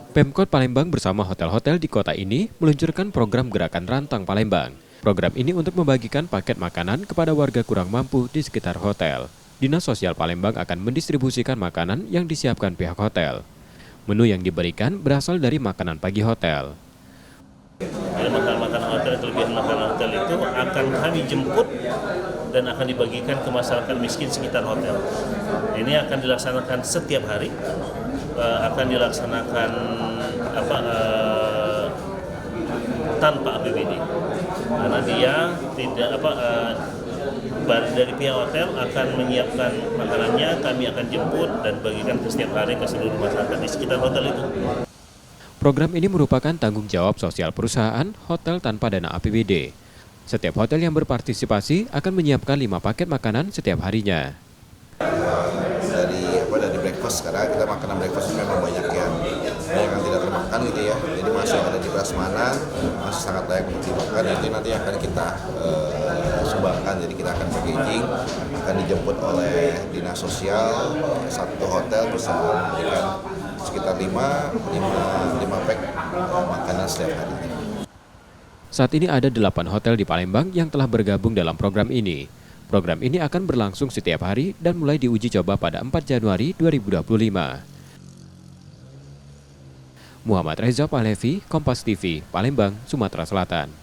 Pemkot Palembang bersama hotel-hotel di kota ini meluncurkan program Gerakan Rantang Palembang. Program ini untuk membagikan paket makanan kepada warga kurang mampu di sekitar hotel. Dinas Sosial Palembang akan mendistribusikan makanan yang disiapkan pihak hotel. Menu yang diberikan berasal dari makanan pagi hotel. Jadi makanan hotel, kelebihan makanan hotel itu akan kami jemput dan akan dibagikan ke masyarakat miskin sekitar hotel. Ini akan dilaksanakan setiap hari, akan dilaksanakan tanpa APBD, karena dia tidak dari pihak hotel akan menyiapkan makanannya, kami akan jemput dan bagikan ke setiap hari ke seluruh masyarakat di sekitar hotel itu. Program ini merupakan tanggung jawab sosial perusahaan hotel tanpa dana APBD. Setiap hotel yang berpartisipasi akan menyiapkan 5 paket makanan setiap harinya. Dari breakfast, karena kita makanan breakfast ini memang banyak yang tidak termakan gitu ya. Jadi masih ada di prasmanan, masih sangat layak untuk dimakan. Itu nanti akan kita sumbangkan. Jadi kita akan packaging, akan dijemput oleh dinas sosial. Satu hotel bisa memberikan sekitar 5 pack makanan setiap hari. Saat ini ada 8 hotel di Palembang yang telah bergabung dalam program ini. Program ini akan berlangsung setiap hari dan mulai diuji coba pada 4 Januari 2025. Muhammad Reza Pahlevi, Kompas TV, Palembang, Sumatera Selatan.